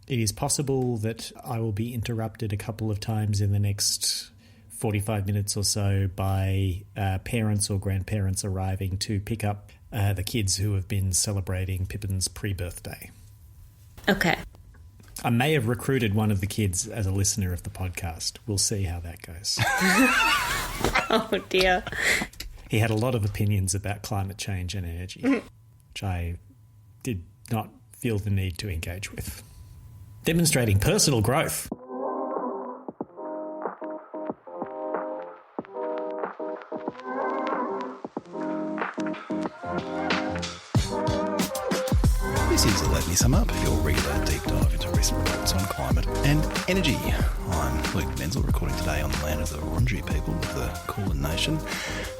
It is possible that I will be interrupted a couple of times in the next 45 minutes or so by parents or grandparents arriving to pick up the kids who have been celebrating Pippin's pre-birthday. Okay. I may have recruited one of the kids as a listener of the podcast. We'll see how that goes. Oh, dear. He had a lot of opinions about climate change and energy, which I did not feel the need to engage with. Demonstrating personal growth. This is Let Me Sum Up, your regular deep dive into recent reports on climate and energy. I'm Luke Menzel, recording today on the land of the Wurundjeri people of the Kulin Nation.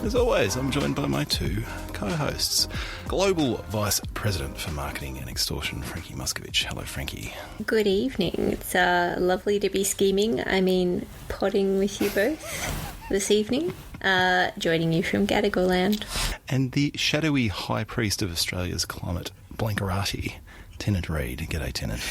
As always, I'm joined by my two co-hosts, Global Vice President for Marketing and Extortion, Frankie Muscovich. Hello, Frankie. Good evening. It's lovely to be potting with you both this evening. Joining you from Gadigal land. And the shadowy high priest of Australia's climate, Blankarati, Tennant Reid. G'day, Tennant.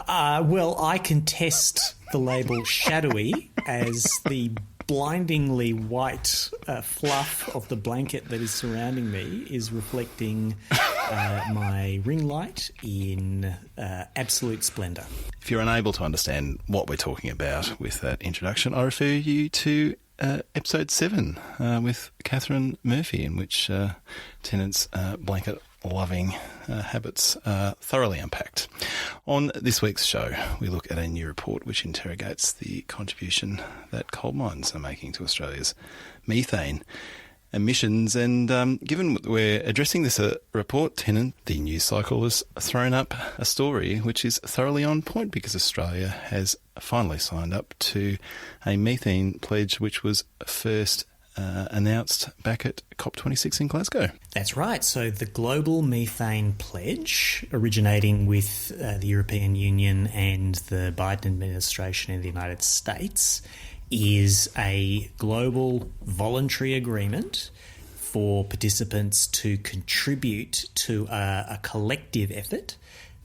Well, I contest the label shadowy as the blindingly white fluff of the blanket that is surrounding me is reflecting my ring light in absolute splendour. If you're unable to understand what we're talking about with that introduction, I refer you to episode 7 with Catherine Murphy, in which Tennant's blanket-loving habits are thoroughly unpacked. On this week's show, we look at a new report which interrogates the contribution that coal mines are making to Australia's methane emissions. And given we're addressing this report, Tennant, the news cycle has thrown up a story which is thoroughly on point, because Australia has finally signed up to a methane pledge which was first announced back at COP26 in Glasgow. That's right. So the Global Methane Pledge, originating with the European Union and the Biden administration in the United States, is a global voluntary agreement for participants to contribute to a collective effort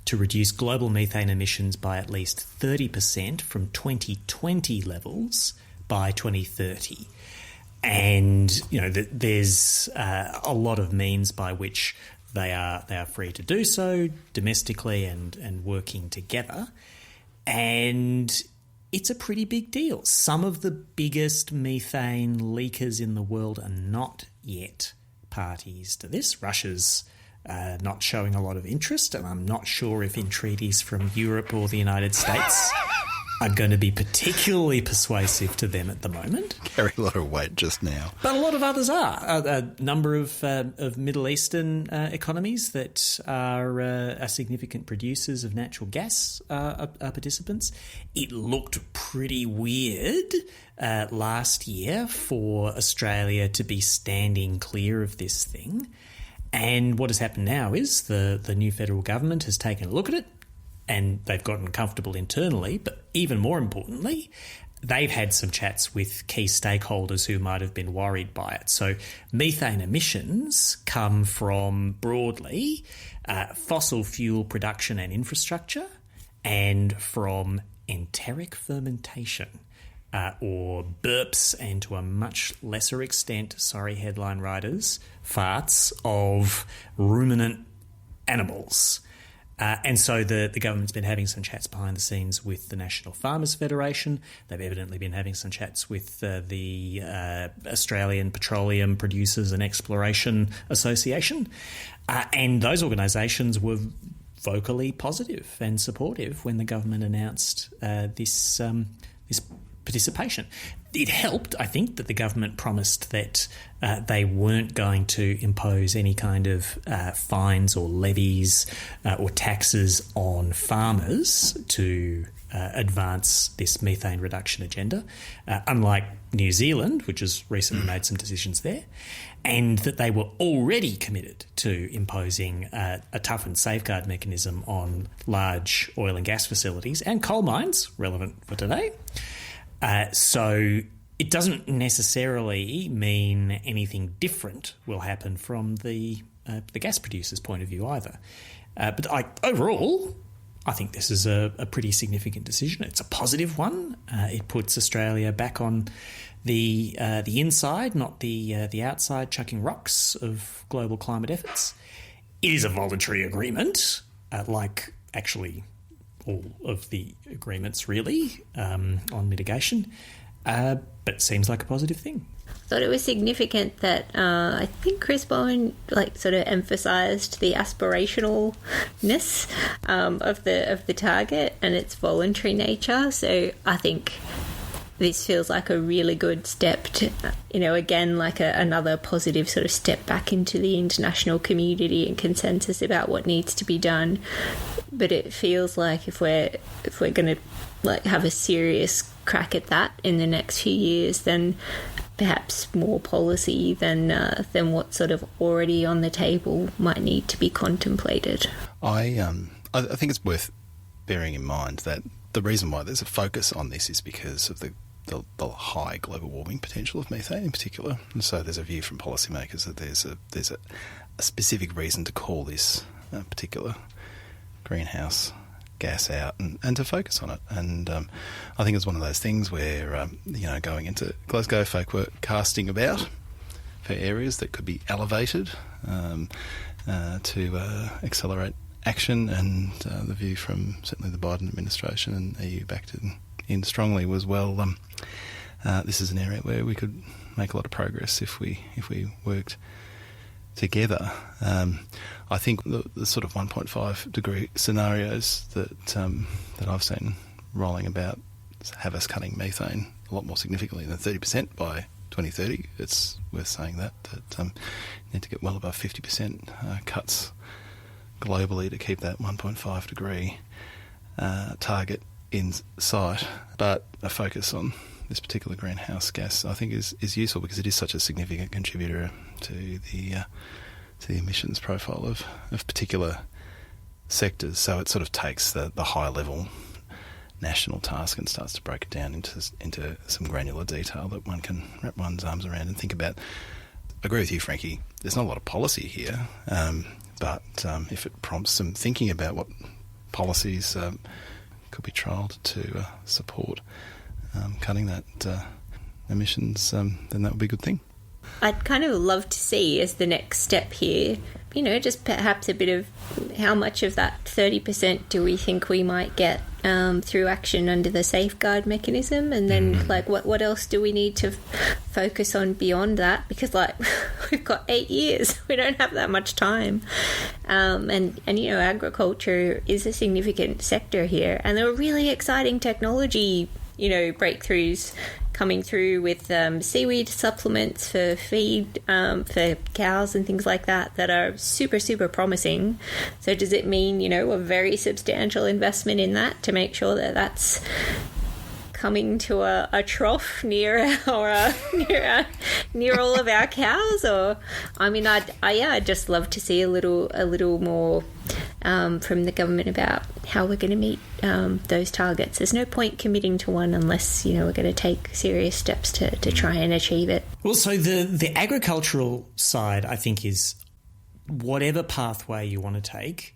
to reduce global methane emissions by at least 30% from 2020 levels by 2030. And, you know, there's a lot of means by which they are free to do so domestically and working together. And it's a pretty big deal. Some of the biggest methane leakers in the world are not yet parties to this. Russia's not showing a lot of interest, and I'm not sure if entreaties from Europe or the United States are going to be particularly persuasive to them at the moment. Carry a lot of weight just now. But a lot of others are. A number of Middle Eastern economies that are significant producers of natural gas are participants. It looked pretty weird last year for Australia to be standing clear of this thing. And what has happened now is the new federal government has taken a look at it, and they've gotten comfortable internally, but even more importantly, they've had some chats with key stakeholders who might have been worried by it. So methane emissions come from, broadly, fossil fuel production and infrastructure, and from enteric fermentation, or burps, and to a much lesser extent, sorry headline writers, farts of ruminant animals. And so the government's been having some chats behind the scenes with the National Farmers Federation. They've evidently been having some chats with the Australian Petroleum Producers and Exploration Association. And those organisations were vocally positive and supportive when the government announced this participation. It helped, I think, that the government promised that they weren't going to impose any kind of fines or levies or taxes on farmers to advance this methane reduction agenda, unlike New Zealand, which has recently made some decisions there, and that they were already committed to imposing a toughened safeguard mechanism on large oil and gas facilities and coal mines, relevant for today. So it doesn't necessarily mean anything different will happen from the gas producers' point of view either. But overall, I think this is a pretty significant decision. It's a positive one. It puts Australia back on the inside, not the outside, chucking rocks of global climate efforts. It is a voluntary agreement, like actually all of the agreements really on mitigation, but it seems like a positive thing. I thought it was significant that I think Chris Bowen sort of emphasised the aspirationalness of the target and its voluntary nature. So I think this feels like a really good step to, again, like another positive sort of step back into the international community and consensus about what needs to be done. But it feels like if we're going to have a serious crack at that in the next few years, then perhaps more policy than what's sort of already on the table might need to be contemplated. I think it's worth bearing in mind that the reason why there's a focus on this is because of the high global warming potential of methane in particular. And so there's a view from policymakers that there's a specific reason to call this particular greenhouse gas out and to focus on it. And I think it's one of those things where, going into Glasgow, folk were casting about for areas that could be elevated to accelerate action. And the view from certainly the Biden administration and EU backed in strongly was, this is an area where we could make a lot of progress if we worked together. I think the sort of 1.5 degree scenarios that I've seen rolling about have us cutting methane a lot more significantly than 30% by 2030. It's worth saying that need to get well above 50% cuts globally to keep that 1.5 degree target in sight. But a focus on this particular greenhouse gas, I think, is useful because it is such a significant contributor to the emissions profile of particular sectors. So it sort of takes the high level national task and starts to break it down into some granular detail that one can wrap one's arms around and think about. I agree with you, Frankie. There's not a lot of policy here, but if it prompts some thinking about what policies could be trialled to support cutting that emissions, then that would be a good thing. I'd kind of love to see as the next step here, just perhaps a bit of how much of that 30% do we think we might get through action under the safeguard mechanism, and then what else do we need to focus on beyond that, because we've got 8 years, we don't have that much time, and agriculture is a significant sector here, and there are really exciting technology breakthroughs coming through with seaweed supplements for feed for cows and things like that are super, super promising. So does it mean, a very substantial investment in that to make sure that that's coming to a trough near all of our cows? Or I'd just love to see a little more from the government about how we're going to meet those targets. There's no point committing to one unless we're going to take serious steps to try and achieve it. Well, so the agricultural side, I think, is whatever pathway you want to take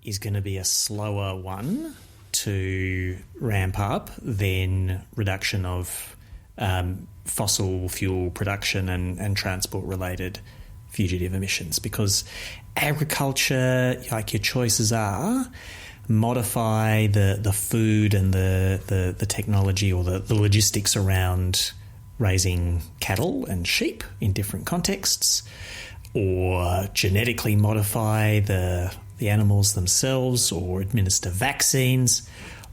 is going to be a slower one to ramp up than reduction of fossil fuel production and transport related fugitive emissions, because agriculture, like your choices are, modify the food and the technology or the logistics around raising cattle and sheep in different contexts, or genetically modify the animals themselves, or administer vaccines,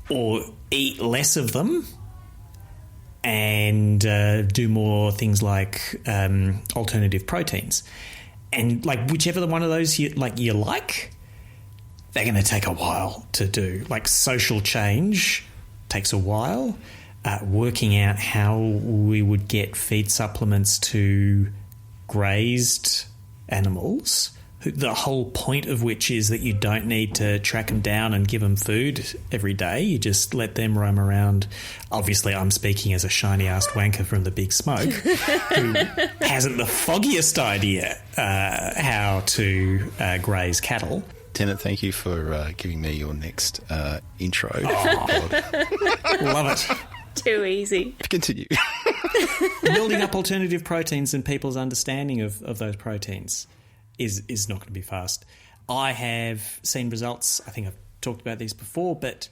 or eat less of them and do more things like alternative proteins. And whichever one of those you like, they're going to take a while to do. Social change takes a while. Working out how we would get feed supplements to grazed animals, the whole point of which is that you don't need to track them down and give them food every day. You just let them roam around. Obviously, I'm speaking as a shiny-assed wanker from the Big Smoke who hasn't the foggiest idea how to graze cattle. Tennant, thank you for giving me your next intro. Love it. Too easy. Continue. Building up alternative proteins and people's understanding of those proteins is not going to be fast. I have seen results, I think I've talked about these before, but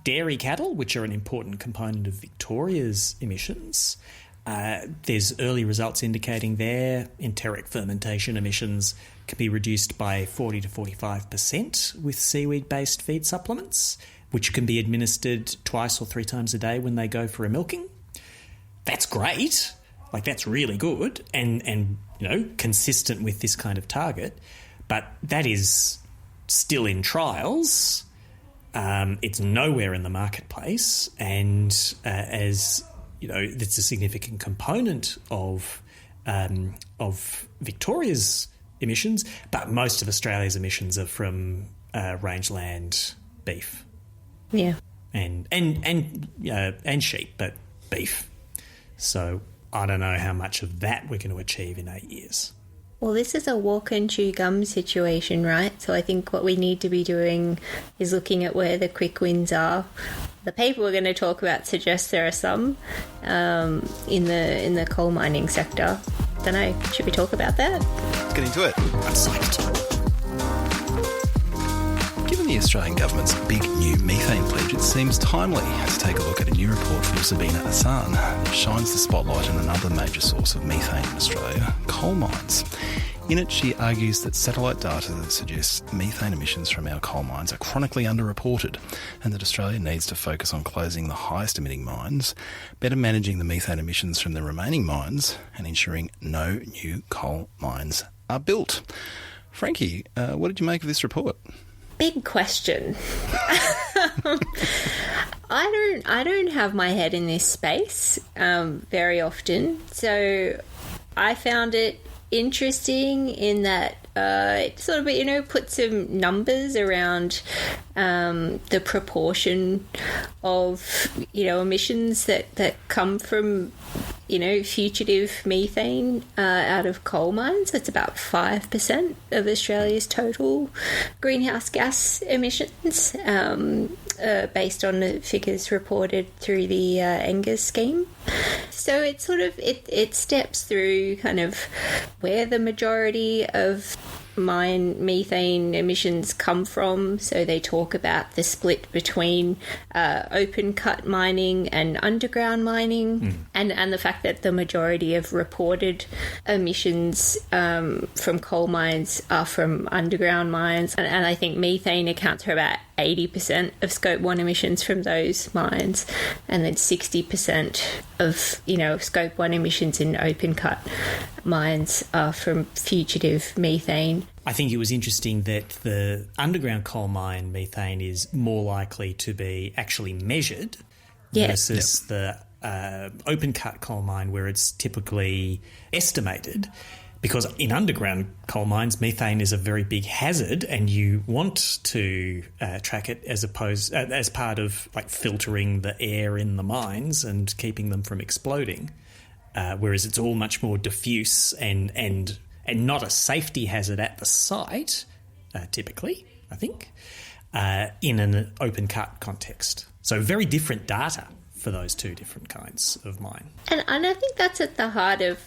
dairy cattle, which are an important component of Victoria's emissions, there's early results indicating their enteric fermentation emissions can be reduced by 40 to 45% with seaweed-based feed supplements, which can be administered twice or 3 times a day when they go for a milking. That's great. Like, that's really good and consistent with this kind of target. But that is still in trials. It's nowhere in the marketplace. And as you know, it's a significant component of Victoria's emissions, but most of Australia's emissions are from rangeland beef. Yeah. And sheep, but beef. So I don't know how much of that we're going to achieve in 8 years. Well, this is a walk and chew gum situation, right? So I think what we need to be doing is looking at where the quick wins are. The paper we're going to talk about suggests there are some in the coal mining sector. Don't know. Should we talk about that? Let's get into it. I'm psyched. Given the Australian government's big new methane pledge, it seems timely to take a look at a new report from Sabina Hassan that shines the spotlight on another major source of methane in Australia, coal mines. In it, she argues that satellite data that suggests methane emissions from our coal mines are chronically underreported and that Australia needs to focus on closing the highest emitting mines, better managing the methane emissions from the remaining mines and ensuring no new coal mines are built. Frankie, what did you make of this report? Big question. I don't have my head in this space very often, so I found it interesting in that it sort of put some numbers around the proportion of emissions that come from fugitive methane out of coal mines. That's about 5% of Australia's total greenhouse gas emissions, based on the figures reported through the NGES scheme. So it sort of it steps through kind of where the majority of mine methane emissions come from. So they talk about the split between open cut mining and underground mining, and the fact that the majority of reported emissions from coal mines are from underground mines, and I think methane accounts for about 80% of Scope 1 emissions from those mines, and then 60% of Scope 1 emissions in open cut mines are from fugitive methane. I think it was interesting that the underground coal mine methane is more likely to be actually measured versus the open cut coal mine where it's typically estimated. Because in underground coal mines, methane is a very big hazard, and you want to track it as part of like filtering the air in the mines and keeping them from exploding. Whereas it's all much more diffuse and not a safety hazard at the site, typically, I think, in an open cut context. So very different data for those two different kinds of mine. And I think that's at the heart of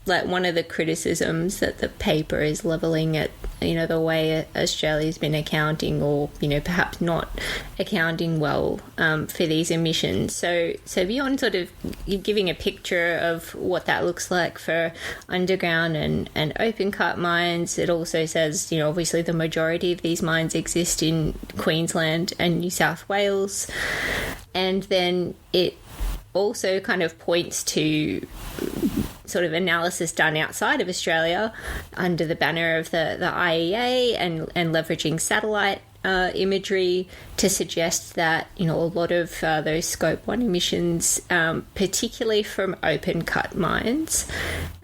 one of the criticisms that the paper is levelling at, the way Australia's been accounting, or, perhaps not accounting well for these emissions. So beyond sort of giving a picture of what that looks like for underground and open cut mines, it also says, obviously the majority of these mines exist in Queensland and New South Wales. And then it also kind of points to sort of analysis done outside of Australia under the banner of the IEA and leveraging satellite imagery to suggest that, a lot of those Scope 1 emissions, particularly from open-cut mines,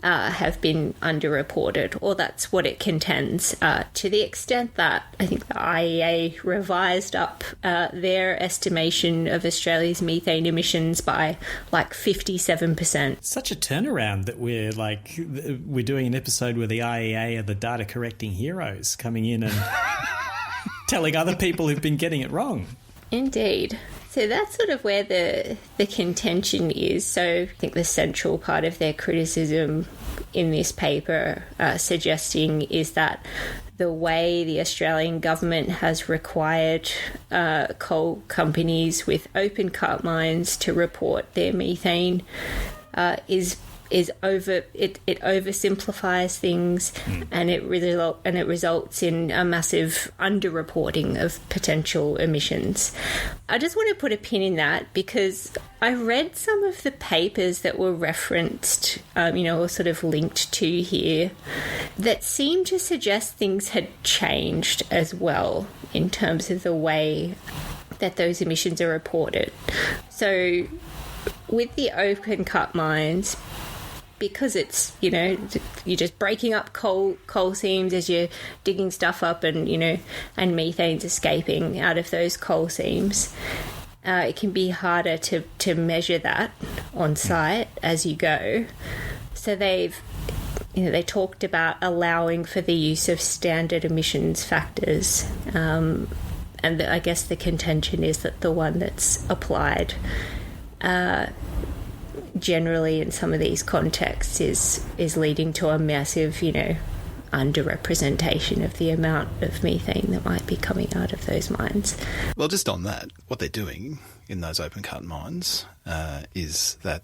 have been underreported, or that's what it contends, to the extent that I think the IEA revised up their estimation of Australia's methane emissions by like 57%. Such a turnaround that we're doing an episode where the IEA are the data correcting heroes coming in and telling other people who've been getting it wrong. Indeed. So that's sort of where the contention is. So I think the central part of their criticism in this paper suggesting is that the way the Australian government has required coal companies with open cut mines to report their methane is oversimplifies things, and it results in a massive underreporting of potential emissions. I just want to put a pin in that because I read some of the papers that were referenced, or sort of linked to here, that seemed to suggest things had changed as well in terms of the way that those emissions are reported. So with the open cut mines, because it's, you're just breaking up coal seams as you're digging stuff up and methane's escaping out of those coal seams, it can be harder to measure that on site as you go. So they talked about allowing for the use of standard emissions factors. And I guess the contention is that the one that's applied generally in some of these contexts is leading to a massive, underrepresentation of the amount of methane that might be coming out of those mines. Well, just on that, what they're doing in those open cut mines is that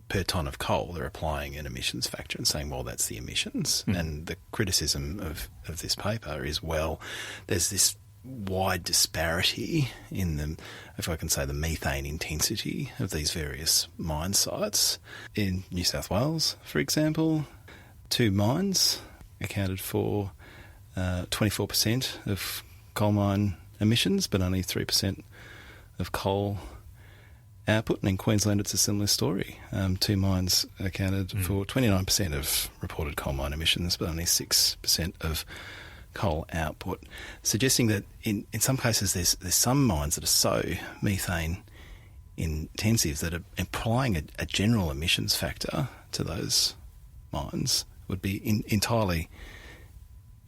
per tonne of coal, they're applying an emissions factor and saying, well, that's the emissions. And the criticism of this paper is, well, there's this wide disparity in the, if I can say, the methane intensity of these various mine sites. In New South Wales, for example, 2 mines accounted for 24% of coal mine emissions, but only 3% of coal output. And in Queensland, it's a similar story. 2 mines accounted for 29% of reported coal mine emissions, but only 6% of coal output, suggesting that in some cases there's some mines that are so methane intensive that applying a general emissions factor to those mines would be entirely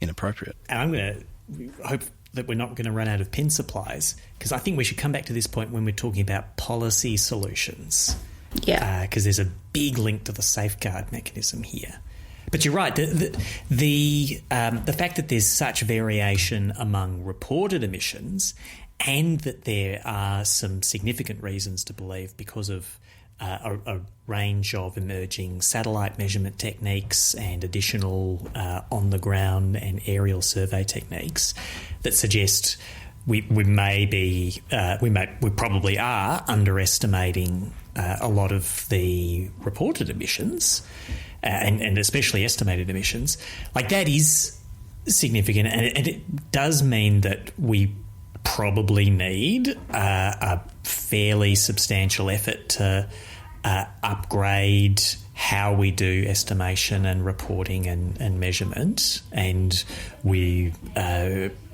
inappropriate. And I'm going to hope that we're not going to run out of pin supplies, because I think we should come back to this point when we're talking about policy solutions. Yeah. Because there's a big link to the safeguard mechanism here. But you're right. The fact that there's such variation among reported emissions, and that there are some significant reasons to believe, because of a range of emerging satellite measurement techniques and additional on-the-ground and aerial survey techniques, that suggest we probably are underestimating a lot of the reported emissions. And especially estimated emissions, like that is significant, and it does mean that we probably need a fairly substantial effort to upgrade how we do estimation and reporting and measurement, and we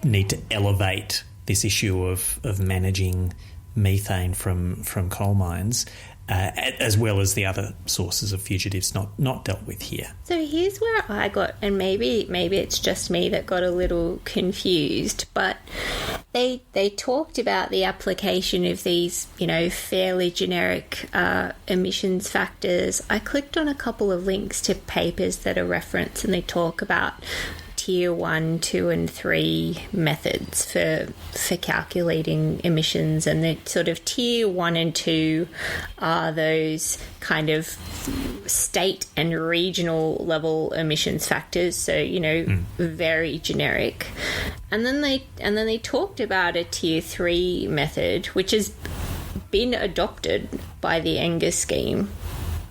need to elevate this issue of managing methane from coal mines, as well as the other sources of fugitives not dealt with here. So here's where I got, and maybe it's just me that got a little confused, but they talked about the application of these, fairly generic emissions factors. I clicked on a couple of links to papers that are referenced, and they talk about Tier 1, 2 and 3 methods for calculating emissions, and the sort of Tier 1 and 2 are those kind of state and regional level emissions factors, so very generic. And then they talked about a Tier 3 method, which has been adopted by the Angus scheme,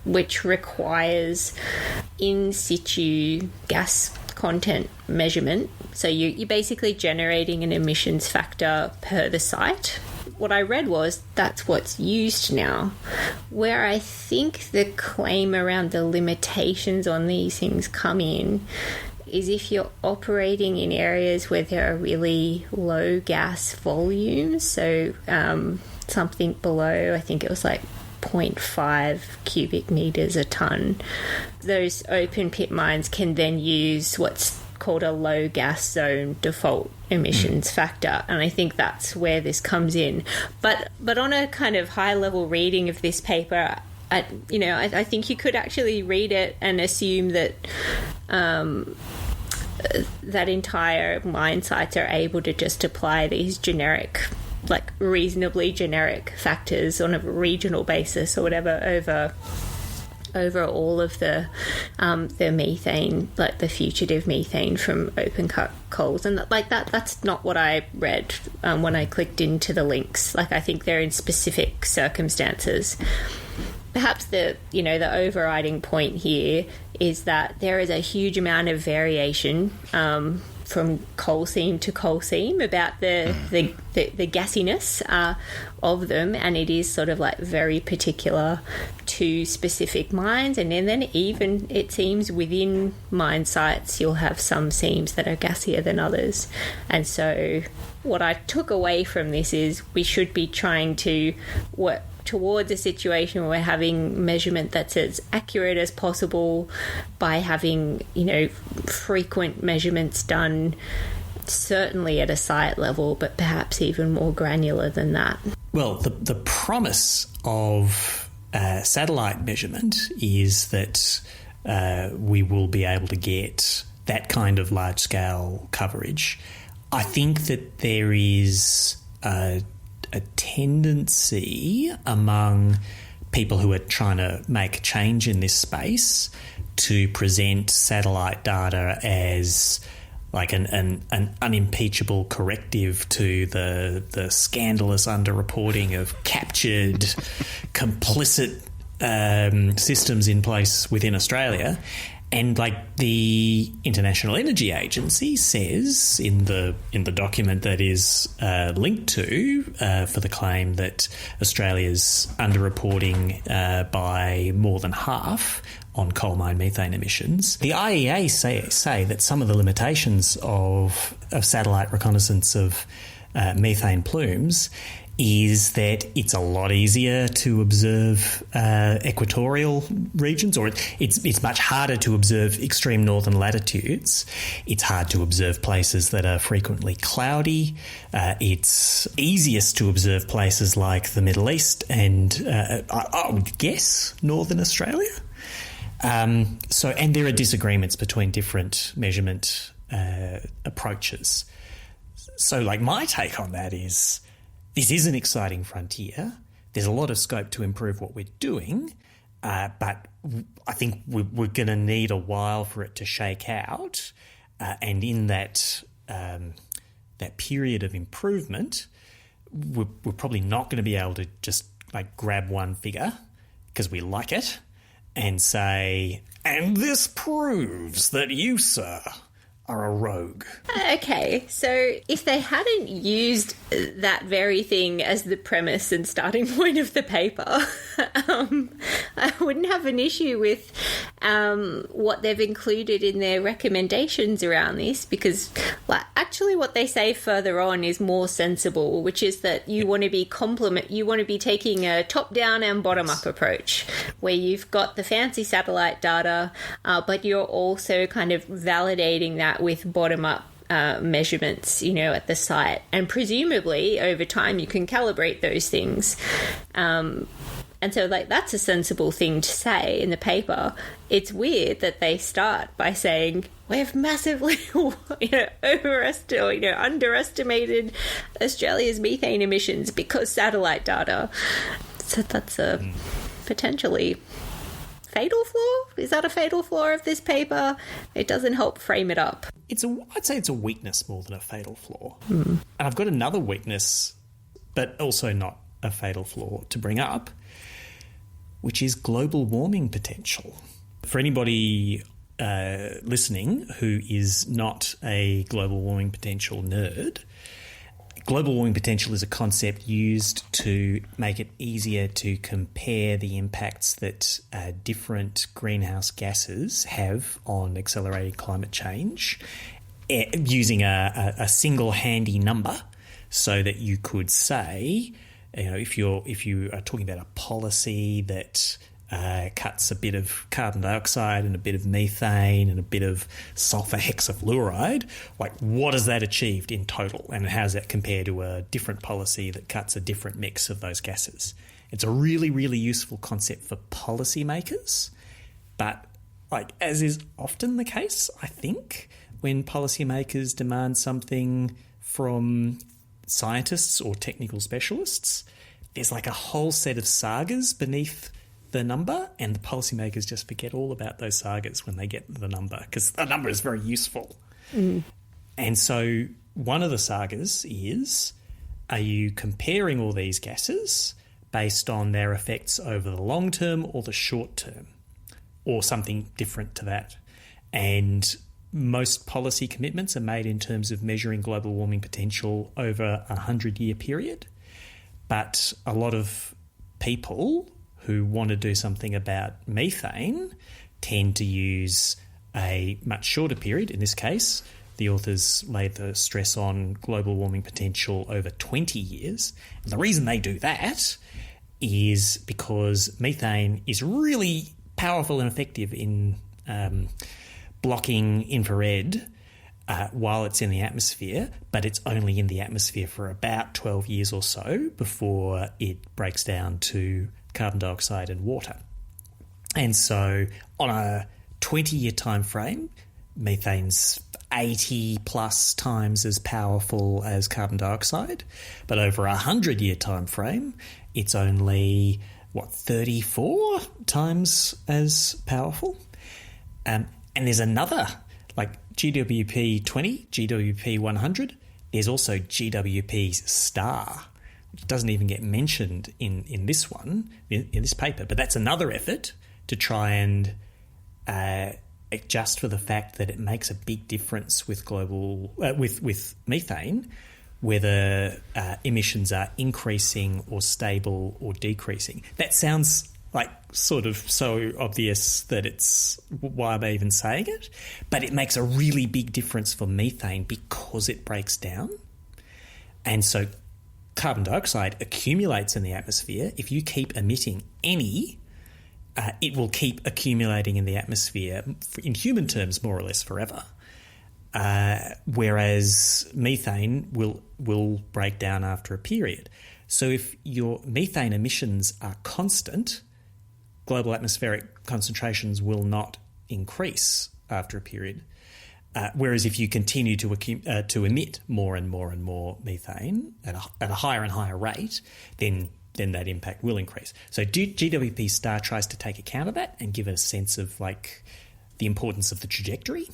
which requires in situ gas content measurement. So you're basically generating an emissions factor per the site. What I read was that's what's used now. Where I think the claim around the limitations on these things come in is if you're operating in areas where there are really low gas volumes. So something below, I think it was like 0.5 cubic meters a ton. Those open pit mines can then use what's called a low gas zone default emissions factor, and I think that's where this comes in. But on a kind of high level reading of this paper, I think you could actually read it and assume that that entire mine sites are able to just apply these generic, like reasonably generic factors on a regional basis or whatever over all of the methane, like the fugitive methane from open cut coals. And that's not what I read when I clicked into the links. Like, I think they're in specific circumstances. Perhaps the overriding point here is that there is a huge amount of variation from coal seam to coal seam about the gassiness of them, and it is sort of like very particular to specific mines. And then even it seems within mine sites you'll have some seams that are gassier than others. And so what I took away from this is we should be trying to work towards a situation where we're having measurement that's as accurate as possible by having, frequent measurements done, certainly at a site level, but perhaps even more granular than that. Well, the promise of satellite measurement is that we will be able to get that kind of large-scale coverage. I think that there is a tendency among people who are trying to make a change in this space to present satellite data as like an unimpeachable corrective to the scandalous underreporting of captured, complicit systems in place within Australia. And like the International Energy Agency says in the document that is linked to for the claim that Australia's underreporting by more than half on coal mine methane emissions, the IEA say that some of the limitations of satellite reconnaissance of methane plumes is that it's a lot easier to observe equatorial regions, or it's much harder to observe extreme northern latitudes. It's hard to observe places that are frequently cloudy. It's easiest to observe places like the Middle East and I would guess Northern Australia. And there are disagreements between different measurement approaches. So like my take on that is, this is an exciting frontier. There's a lot of scope to improve what we're doing, but I think we're going to need a while for it to shake out. And in that period of improvement, we're probably not going to be able to just like grab one figure because we like it and say, and this proves that you, sir, are a rogue. Okay, so if they hadn't used that very thing as the premise and starting point of the paper, I wouldn't have an issue with what they've included in their recommendations around this, because actually what they say further on is more sensible, which is that you want to be taking a top-down and bottom-up approach, where you've got the fancy satellite data, but you're also kind of validating that with bottom-up measurements, at the site. And presumably, over time, you can calibrate those things. And so, that's a sensible thing to say in the paper. It's weird that they start by saying, we've massively, underestimated Australia's methane emissions because satellite data. So that's a potentially fatal flaw? Is that a fatal flaw of this paper? It doesn't help frame it up. I'd say it's a weakness more than a fatal flaw. And I've got another weakness, but also not a fatal flaw to bring up, which is global warming potential. For anybody listening who is not a global warming potential nerd, global warming potential is a concept used to make it easier to compare the impacts that different greenhouse gases have on accelerating climate change using a single handy number, so that you could say, if you are talking about a policy that cuts a bit of carbon dioxide and a bit of methane and a bit of sulfur hexafluoride, like what has that achieved in total, and how does that compare to a different policy that cuts a different mix of those gases? It's a really, really useful concept for policymakers, but like as is often the case, I think, when policymakers demand something from scientists or technical specialists, there's like a whole set of sagas beneath the number, and the policymakers just forget all about those sagas when they get the number, because the number is very useful. And so one of the sagas is, are you comparing all these gases based on their effects over the long term or the short term, or something different to that? And most policy commitments are made in terms of measuring global warming potential over a 100-year period. But a lot of people who want to do something about methane tend to use a much shorter period. In this case, the authors laid the stress on global warming potential over 20 years. And the reason they do that is because methane is really powerful and effective in blocking infrared while it's in the atmosphere, but it's only in the atmosphere for about 12 years or so before it breaks down to carbon dioxide and water. And so on a 20-year time frame, methane's 80 plus times as powerful as carbon dioxide, but over a 100-year time frame, it's only 34 times as powerful. And there's another, like GWP 20, GWP 100. There's also GWP star, which doesn't even get mentioned in this one, in this paper. But that's another effort to try and adjust for the fact that it makes a big difference with with methane, whether emissions are increasing or stable or decreasing. That sounds like sort of so obvious that it's why am I even saying it? But it makes a really big difference for methane because it breaks down. And so carbon dioxide accumulates in the atmosphere. If you keep emitting any, it will keep accumulating in the atmosphere in human terms more or less forever. Whereas methane will break down after a period. So if your methane emissions are constant, global atmospheric concentrations will not increase after a period. Whereas if you continue to emit more and more and more methane at a higher and higher rate, then that impact will increase. So GWP star tries to take account of that and give a sense of like the importance of the trajectory.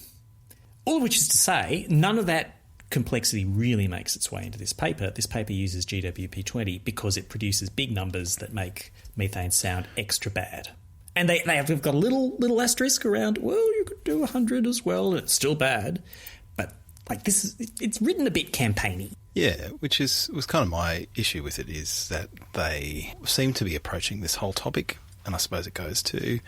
All of which is to say, none of that complexity really makes its way into this paper. This paper uses GWP 20 because it produces big numbers that make methane sound extra bad. And they've got a little asterisk around, well, you could do 100 as well, and it's still bad. But like it's written a bit campaigny. Yeah, which was kind of my issue with it, is that they seem to be approaching this whole topic, and I suppose it goes to,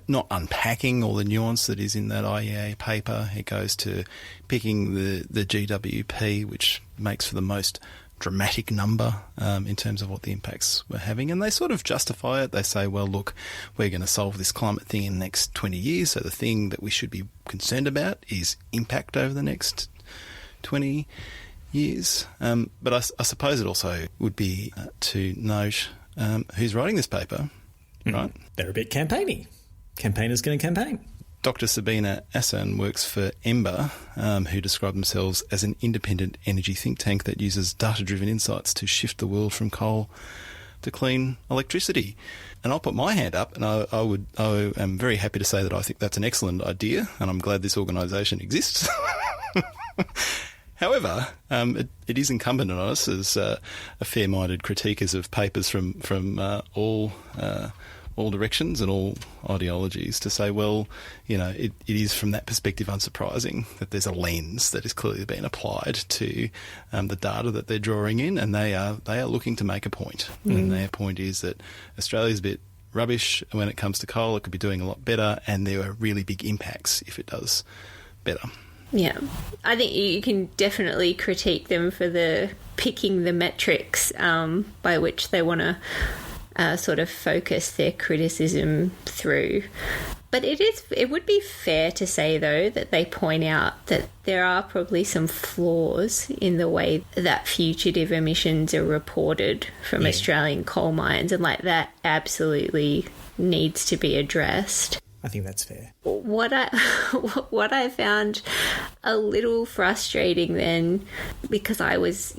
not unpacking all the nuance that is in that IEA paper. It goes to picking the GWP, which makes for the most dramatic number in terms of what the impacts we're having. And they sort of justify it. They say, well, look, we're going to solve this climate thing in the next 20 years. So the thing that we should be concerned about is impact over the next 20 years. But I suppose it also would be to note who's writing this paper, right? They're a bit campaigny. Campaigners going to campaign. Dr. Sabina Assan works for EMBA, who describe themselves as an independent energy think tank that uses data-driven insights to shift the world from coal to clean electricity. And I'll put my hand up, and I am very happy to say that I think that's an excellent idea, and I'm glad this organisation exists. However, it is incumbent on us as fair-minded critiquers of papers from all all directions and all ideologies to say, well, it is from that perspective unsurprising that there's a lens that is clearly being applied to the data that they're drawing in, and they are looking to make a point. And their point is that Australia's a bit rubbish when it comes to coal. It could be doing a lot better, and there are really big impacts if it does better. Yeah, I think you can definitely critique them for picking the metrics by which they want to sort of focus their criticism through. But it would be fair to say, though, that they point out that there are probably some flaws in the way that fugitive emissions are reported from Australian coal mines, and that absolutely needs to be addressed. I think that's fair. What I found a little frustrating then, because I was,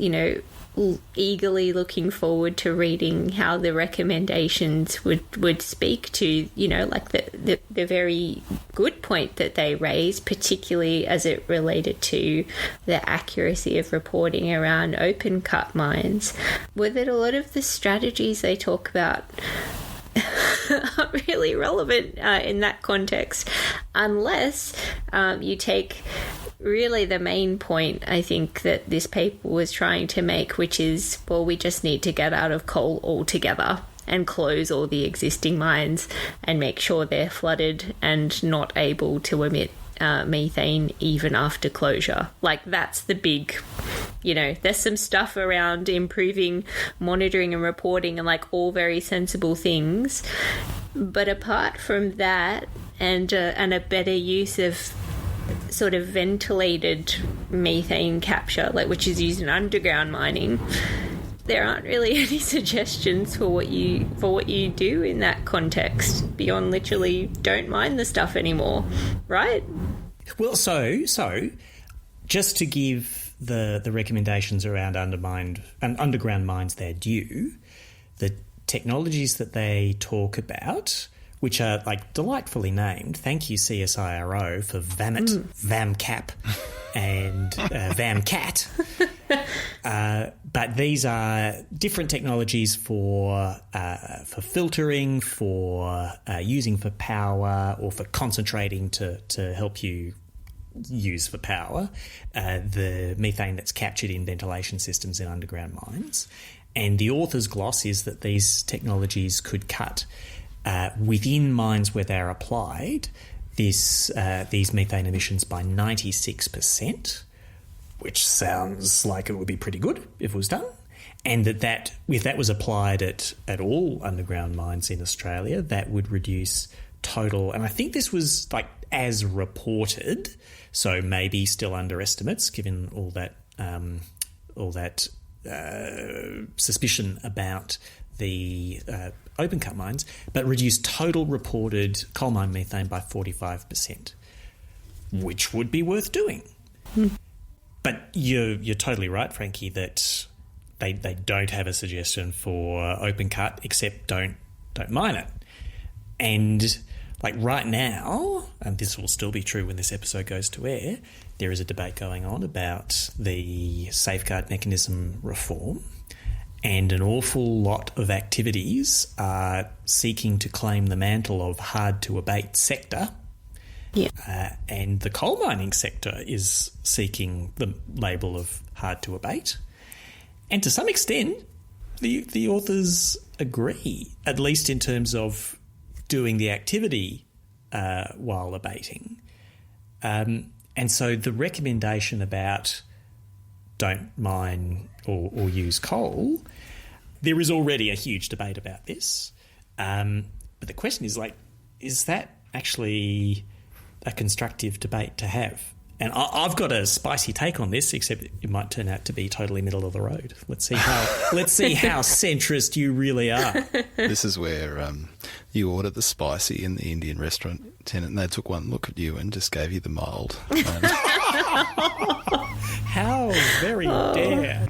eagerly looking forward to reading how the recommendations would speak to, the very good point that they raised, particularly as it related to the accuracy of reporting around open cut mines, were that a lot of the strategies they talk about aren't really relevant in that context, unless you take really the main point, I think, that this paper was trying to make, which is, well, we just need to get out of coal altogether and close all the existing mines and make sure they're flooded and not able to emit methane even after closure. That's the big, there's some stuff around improving monitoring and reporting and all very sensible things. But apart from that and a better use of sort of ventilated methane capture, which is used in underground mining, there aren't really any suggestions for what you do in that context beyond literally don't mine the stuff anymore, right? Well, so just to give the recommendations around underground mines their due, the technologies that they talk about, which are delightfully named. Thank you, CSIRO, for VAMIT, VAMCAP, and VAMCAT. But these are different technologies for filtering, for using for power, or for concentrating to help you use for power the methane that's captured in ventilation systems in underground mines. And the author's gloss is that these technologies could cut within mines where they're applied these methane emissions by 96%, which sounds like it would be pretty good if it was done. And that if that was applied at all underground mines in Australia, that would reduce total, and I think this was as reported, so maybe still underestimates given all that suspicion about the open cut mines, but reduced total reported coal mine methane by 45%, which would be worth doing. But you're totally right, Frankie, that they don't have a suggestion for open cut except don't mine it. And right now, and this will still be true when this episode goes to air, there is a debate going on about the safeguard mechanism reform, and an awful lot of activities are seeking to claim the mantle of hard-to-abate sector. Yeah. And the coal mining sector is seeking the label of hard-to-abate. And to some extent, the authors agree, at least in terms of doing the activity while abating. And so the recommendation about don't mine or use coal, there is already a huge debate about this. But the question is that actually a constructive debate to have? And I've got a spicy take on this, except it might turn out to be totally middle of the road. Let's see how centrist you really are. This is where you ordered the spicy in the Indian restaurant, Tennant, and they took one look at you and just gave you the mild. How very dare.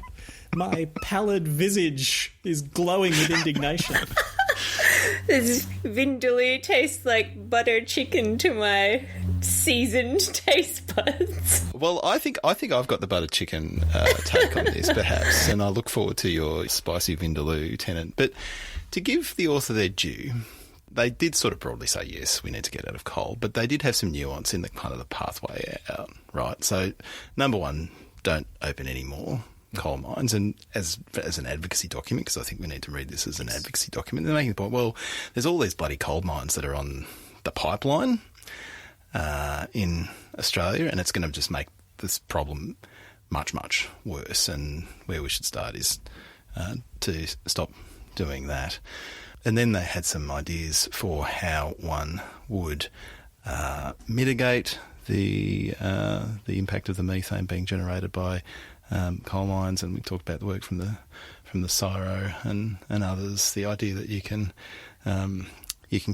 My pallid visage is glowing with indignation. This vindaloo tastes like butter chicken to my seasoned taste buds. Well, I think I've got the butter chicken take on this, perhaps, and I look forward to your spicy vindaloo, Tennant. But to give the author their due, they did sort of broadly say, yes, we need to get out of coal, but they did have some nuance in the kind of the pathway out, right? So, number one, don't open any more coal mines. And as an advocacy document, because I think we need to read this as an advocacy document, they're making the point, well, there's all these bloody coal mines that are on the pipeline in Australia, and it's going to just make this problem much, much worse. And where we should start is to stop doing that. And then they had some ideas for how one would mitigate the impact of the methane being generated by coal mines, and we talked about the work from the CSIRO and others. The idea that you can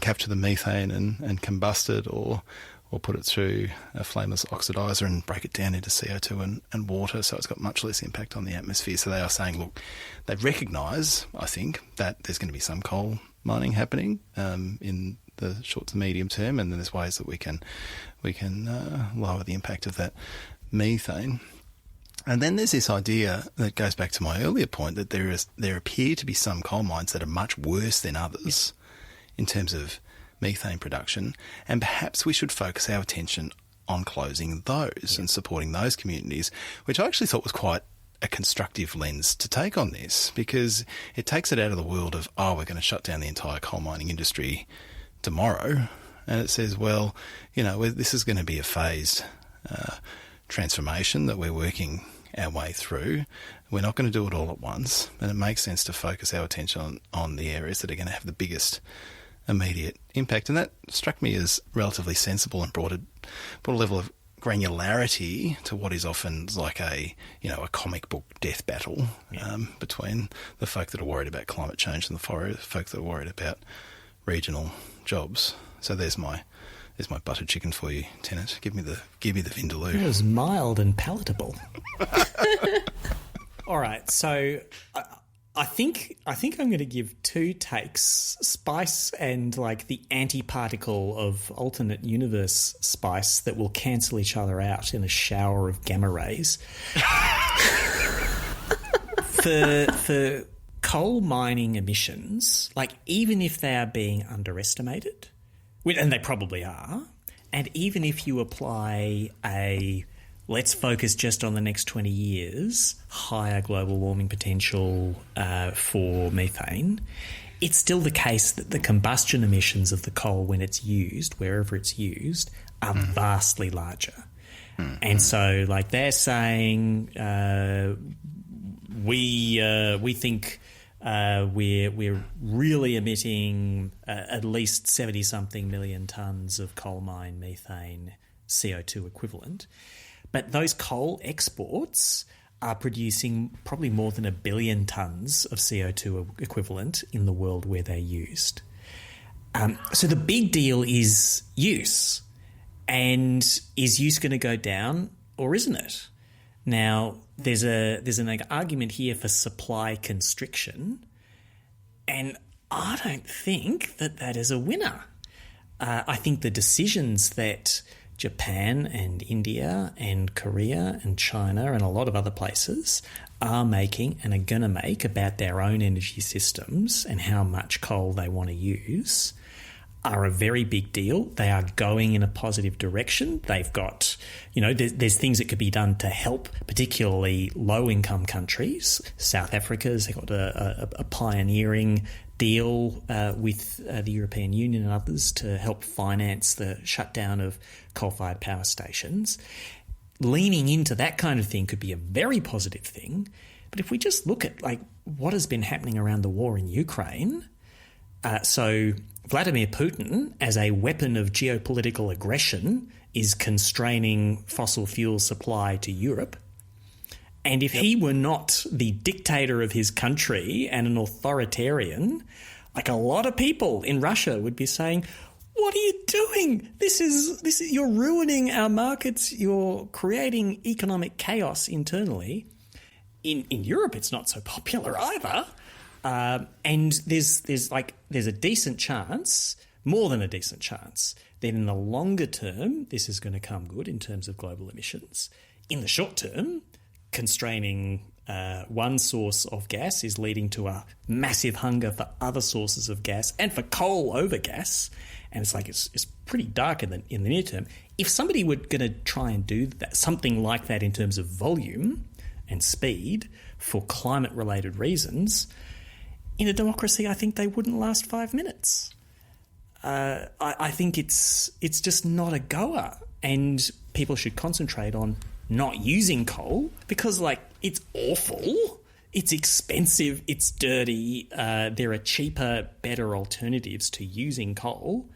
capture the methane and combust it, or put it through a flameless oxidizer and break it down into CO2 and water, so it's got much less impact on the atmosphere. So they are saying, look, they recognise, I think, that there's going to be some coal mining happening in the short to medium term, and then there's ways that we can lower the impact of that methane. And then there's this idea that goes back to my earlier point that there appear to be some coal mines that are much worse than others in terms of methane production, and perhaps we should focus our attention on closing those and supporting those communities, which I actually thought was quite a constructive lens to take on this, because it takes it out of the world of, we're going to shut down the entire coal mining industry tomorrow, and it says, well, this is going to be a phased transformation that we're working our way through. We're not going to do it all at once, and it makes sense to focus our attention on the areas that are going to have the biggest immediate impact. And that struck me as relatively sensible and brought a level of granularity to what is often like a comic book death battle between the folk that are worried about climate change and the folk that are worried about regional jobs. So there's my buttered chicken for you, Tennant. Give me the vindaloo. It was mild and palatable. All right, so I think I'm going to give two takes: Spice and like the antiparticle of alternate universe Spice that will cancel each other out in a shower of gamma rays. For coal mining emissions, like even if they are being underestimated, and they probably are, and even if you apply a let's focus just on the next 20 years, higher global warming potential for methane, it's still the case that the combustion emissions of the coal when it's used, wherever it's used, are vastly larger. And so, like, they're saying we think we're really emitting at least 70-something million tonnes of coal mine methane CO2 equivalent. But those coal exports are producing probably more than 1 billion tonnes of CO2 equivalent in the world where they're used. So the big deal is use. And is use going to go down or isn't it? Now, there's an argument here for supply constriction, and I don't think that is a winner. I think the decisions that Japan and India and Korea and China and a lot of other places are making and are going to make about their own energy systems and how much coal they want to use are a very big deal. They are going in a positive direction. They've got, there's things that could be done to help particularly low-income countries. South Africa's got a pioneering deal with the European Union and others to help finance the shutdown of coal-fired power stations. Leaning into that kind of thing could be a very positive thing. But if we just look at what has been happening around the war in Ukraine, so Vladimir Putin, as a weapon of geopolitical aggression, is constraining fossil fuel supply to Europe. And if he were not the dictator of his country and an authoritarian, a lot of people in Russia would be saying, what are you doing? This is you're ruining our markets. You're creating economic chaos internally. In Europe, it's not so popular either. And there's a decent chance, more than a decent chance, that in the longer term, this is going to come good in terms of global emissions. In the short term, constraining one source of gas is leading to a massive hunger for other sources of gas and for coal over gas. And it's pretty dark in the near term. If somebody were going to try and do that, something like that in terms of volume and speed for climate-related reasons, in a democracy, I think they wouldn't last 5 minutes. I think it's just not a goer, and people should concentrate on not using coal because, it's awful, it's expensive, it's dirty. There are cheaper, better alternatives to using coal.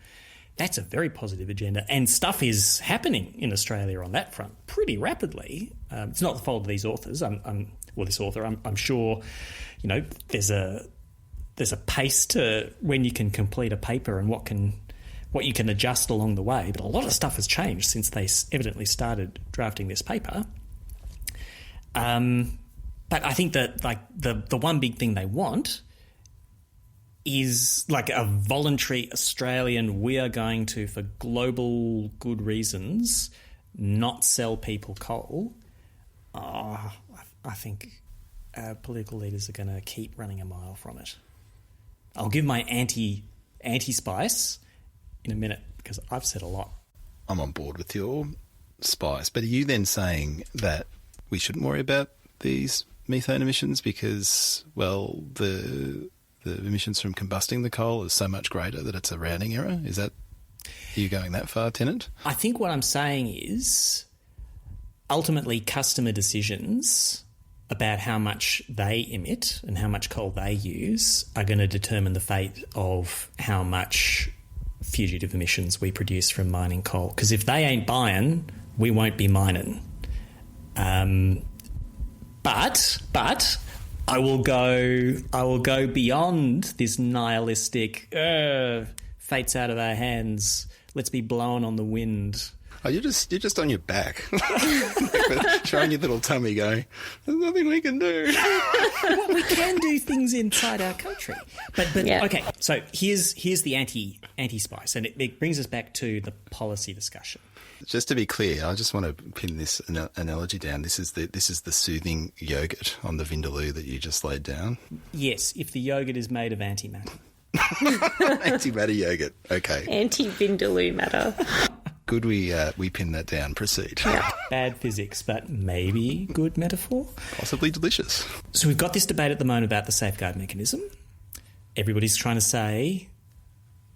That's a very positive agenda, and stuff is happening in Australia on that front pretty rapidly. It's not the fault of these authors. I'm sure, there's a pace to when you can complete a paper and what you can adjust along the way. But a lot of stuff has changed since they evidently started drafting this paper. But I think that the one big thing they want is a voluntary Australian, we are going to, for global good reasons, not sell people coal. I think political leaders are going to keep running a mile from it. I'll give my anti-spice in a minute because I've said a lot. I'm on board with your spice, but are you then saying that we shouldn't worry about these methane emissions because, well, the emissions from combusting the coal is so much greater that it's a rounding error? Are you going that far, Tennant? I think what I'm saying is ultimately customer decisions about how much they emit and how much coal they use are going to determine the fate of how much fugitive emissions we produce from mining coal. Because if they ain't buying, we won't be mining. But I will go beyond this nihilistic fate's out of our hands. Let's be blown on the wind. Oh, you're just on your back, showing your little tummy, going, "There's nothing we can do." Well, we can do things inside our country, but yeah. Okay. So here's the anti-spice, and it brings us back to the policy discussion. Just to be clear, I just want to pin this analogy down. This is the soothing yogurt on the Vindaloo that you just laid down. Yes, if the yogurt is made of antimatter. Antimatter yogurt. Okay. Anti-Vindaloo matter. Good, we pin that down. Proceed. Yeah. Bad physics, but maybe good metaphor. Possibly delicious. So we've got this debate at the moment about the safeguard mechanism. Everybody's trying to say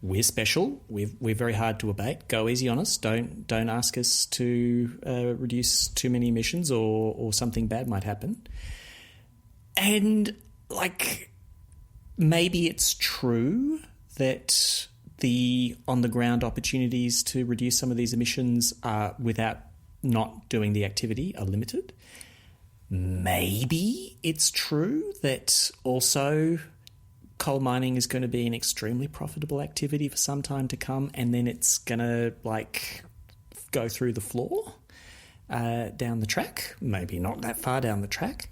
we're special. We're very hard to abate. Go easy on us. Don't ask us to reduce too many emissions, or something bad might happen. And maybe it's true that the on-the-ground opportunities to reduce some of these emissions without not doing the activity are limited. Maybe it's true that also coal mining is going to be an extremely profitable activity for some time to come, and then it's going to go through the floor down the track, maybe not that far down the track.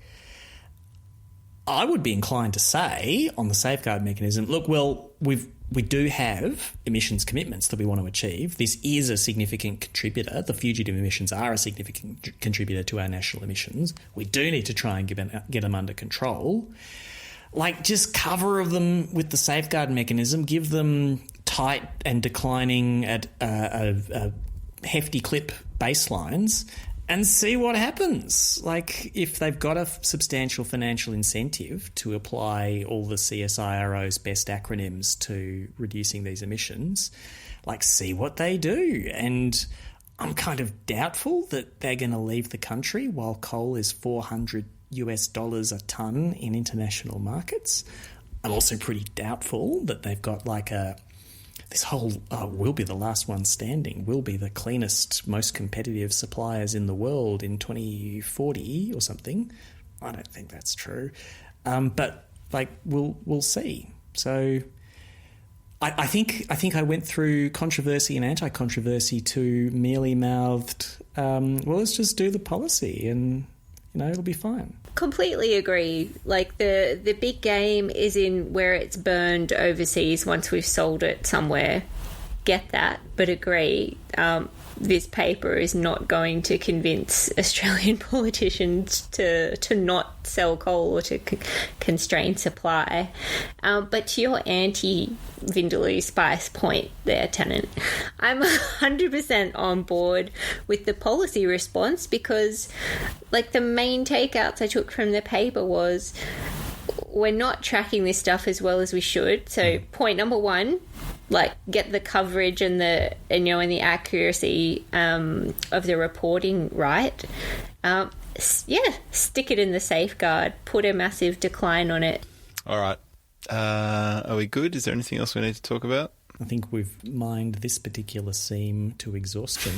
I would be inclined to say on the safeguard mechanism, look, well, we do have emissions commitments that we want to achieve. This is a significant contributor. The fugitive emissions are a significant contributor to our national emissions. We do need to try and get them under control. Just cover them with the safeguard mechanism, give them tight and declining at a hefty clip baselines, and see what happens. If they've got a substantial financial incentive to apply all the CSIRO's best acronyms to reducing these emissions, see what they do. And I'm kind of doubtful that they're going to leave the country while coal is $400 a tonne in international markets. I'm also pretty doubtful that they've got this whole we'll be the last one standing, we'll be the cleanest, most competitive suppliers in the world in 2040 or something. I don't think that's true. But we'll see. So I think I went through controversy and anti-controversy to mealy-mouthed, let's just do the policy and it'll be fine. Completely agree. The big game is in where it's burned overseas once we've sold it somewhere. Get that, but agree. this paper is not going to convince Australian politicians to not sell coal or to constrain supply. But to your anti-Vindaloo Spice point there, Tennant, I'm 100% on board with the policy response, because like the main takeouts I took from the paper was we're not tracking this stuff as well as we should. So point number one, like get the coverage and the accuracy of the reporting right. Stick it in the safeguard. Put a massive decline on it. All right. Are we good? Is there anything else we need to talk about? I think we've mined this particular seam to exhaustion,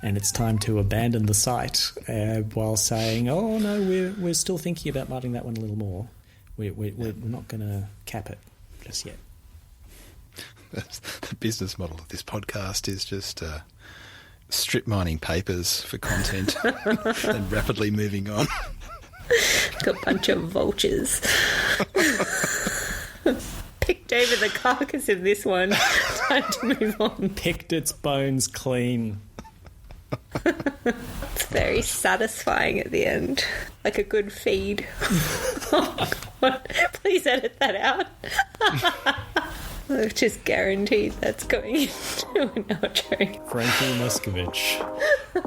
and it's time to abandon the site while saying, "Oh no, we're still thinking about mining that one a little more. We're not going to cap it just yet." The business model of this podcast is just strip mining papers for content and rapidly moving on. Like a bunch of vultures. Picked over the carcass of this one. Time to move on. Picked its bones clean. It's very satisfying at the end. Like a good feed. Oh, God. Please edit that out. I've just guaranteed that's going into an outro. Frankie Muscovich,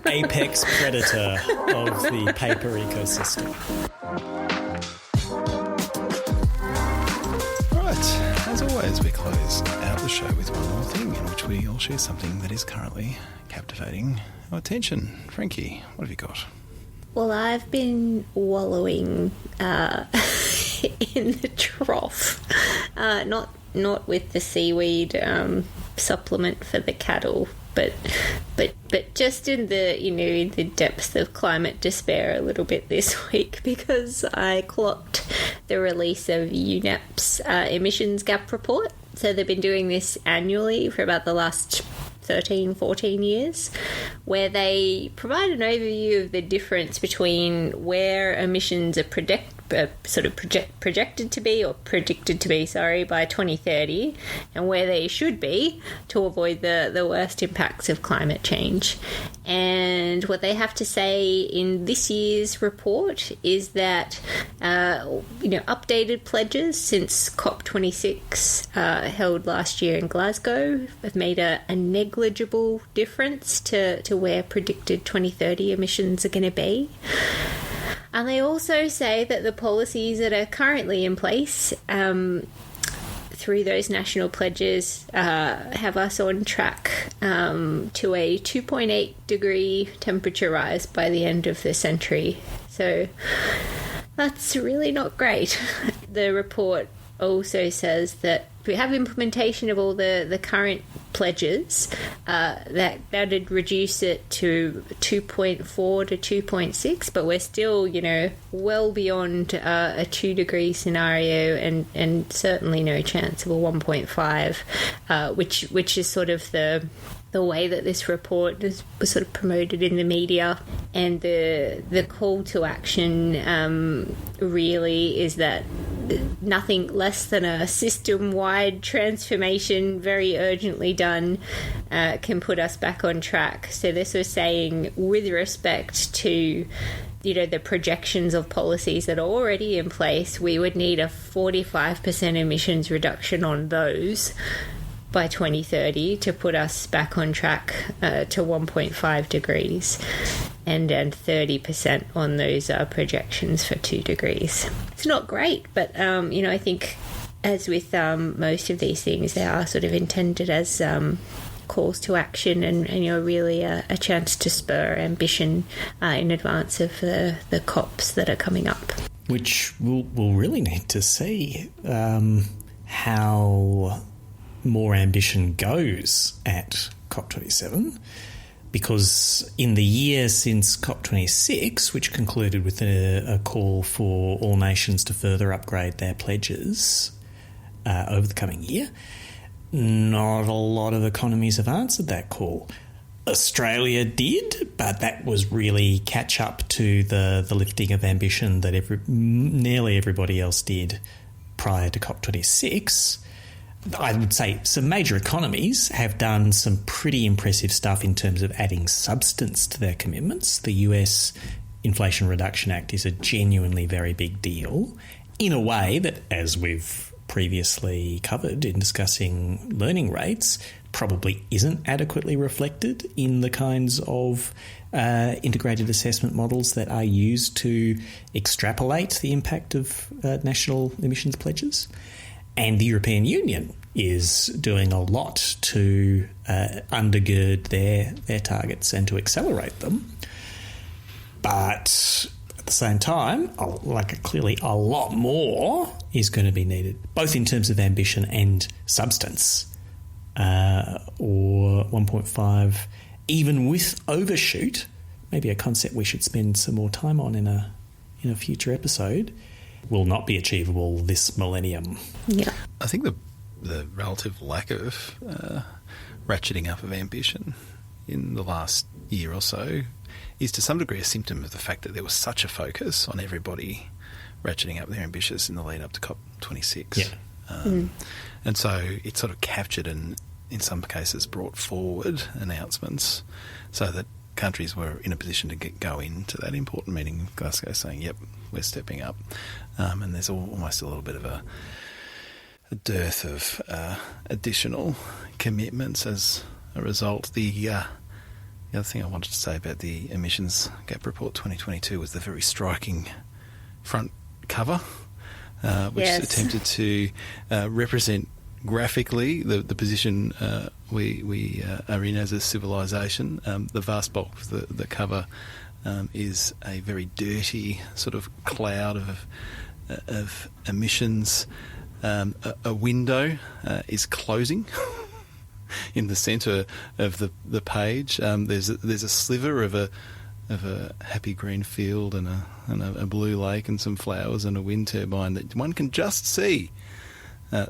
apex predator of the paper ecosystem. Right, as always, we close out the show with one more thing in which we all share something that is currently captivating our attention. Frankie, what have you got? Well, I've been wallowing in the trough. Not with the seaweed supplement for the cattle, but just in the depths of climate despair a little bit this week, because I clocked the release of UNEP's emissions gap report. So they've been doing this annually for about the last 13, 14 years, where they provide an overview of the difference between where emissions are projected to be, or predicted to be, by 2030, and where they should be to avoid the worst impacts of climate change. And what they have to say in this year's report is that updated pledges since COP26 held last year in Glasgow have made a negligible difference to where predicted 2030 emissions are going to be. And they also say that the policies that are currently in place through those national pledges have us on track to a 2.8 degree temperature rise by the end of the century. So that's really not great. The report also says that if we have implementation of all the current pledges, that'd reduce it to 2.4 to 2.6, but we're still, well beyond a 2 degree scenario, and certainly no chance of a 1.5, which is sort of the way that this report was sort of promoted in the media. And the call to action really is that nothing less than a system-wide transformation, very urgently done, can put us back on track. So this was saying, with respect to the projections of policies that are already in place, we would need a 45% emissions reduction on those by 2030 to put us back on track to 1.5 degrees, and 30% on those projections for 2 degrees. It's not great, but I think, as with most of these things, they are sort of intended as calls to action, and really a chance to spur ambition in advance of the COPs that are coming up. Which we'll really need to see how more ambition goes at COP27, because in the year since COP26, which concluded with a call for all nations to further upgrade their pledges over the coming year, not a lot of economies have answered that call. Australia did, but that was really catch up to the lifting of ambition that nearly everybody else did prior to COP26. I would say some major economies have done some pretty impressive stuff in terms of adding substance to their commitments. The US Inflation Reduction Act is a genuinely very big deal in a way that, as we've previously covered in discussing learning rates, probably isn't adequately reflected in the kinds of integrated assessment models that are used to extrapolate the impact of national emissions pledges. And the European Union is doing a lot to undergird their targets and to accelerate them. But at the same time, clearly a lot more is going to be needed, both in terms of ambition and substance. Or 1.5, even with overshoot, maybe a concept we should spend some more time on in a future episode, will not be achievable this millennium. Yeah. I think the relative lack of ratcheting up of ambition in the last year or so is to some degree a symptom of the fact that there was such a focus on everybody ratcheting up their ambitions in the lead up to COP26. Yeah. And so it sort of captured and in some cases brought forward announcements so that countries were in a position to go into that important meeting in Glasgow saying, yep, we're stepping up. And there's almost a little bit of a dearth of additional commitments as a result. The other thing I wanted to say about the Emissions Gap Report 2022 was the very striking front cover, which attempted to represent graphically the position we are in as a civilization. The vast bulk of the cover is a very dirty sort of cloud of emissions. A window is closing in the centre of the page. There's a sliver of a happy green field and a blue lake and some flowers and a wind turbine that one can just see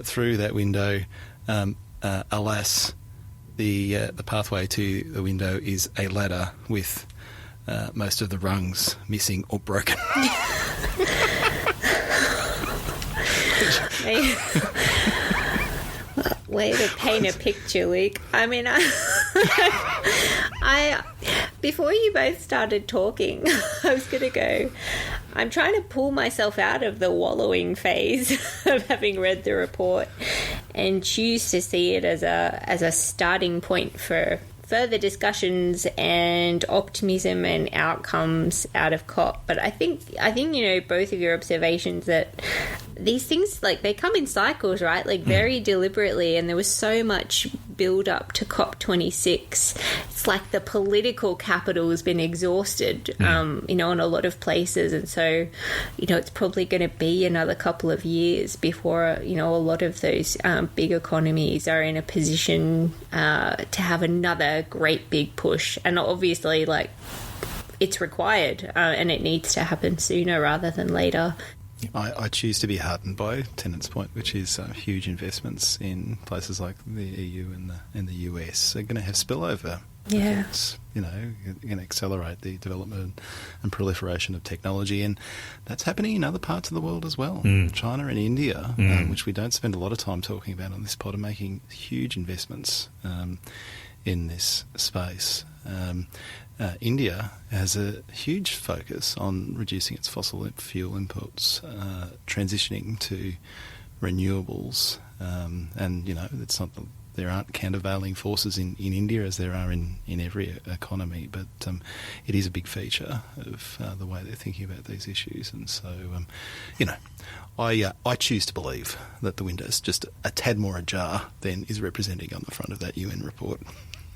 through that window. Alas, the pathway to the window is a ladder with most of the rungs missing or broken. Way to paint a picture, Luke. I mean, I before you both started talking, I was going to go, I'm trying to pull myself out of the wallowing phase of having read the report and choose to see it as a starting point for further discussions and optimism and outcomes out of COP. But I think both of your observations that these things, like, they come in cycles, right? Like, very deliberately, and there was so much build up to COP26. It's like the political capital has been exhausted, in a lot of places, and so, it's probably going to be another couple of years before, a lot of those big economies are in a position to have another great big push. And obviously, like, it's required, and it needs to happen sooner rather than later. I choose to be heartened by Tennant's point, which is huge investments in places like the EU and the US are going to have spillover. Yeah. Effects, going to accelerate the development and proliferation of technology, and that's happening in other parts of the world as well. China and India, which we don't spend a lot of time talking about on this pod, are making huge investments in this space. India has a huge focus on reducing its fossil fuel inputs, transitioning to renewables, and it's not there aren't countervailing forces in India as there are in every economy, but it is a big feature of the way they're thinking about these issues, and so I choose to believe that the window's just a tad more ajar than is representing on the front of that UN report.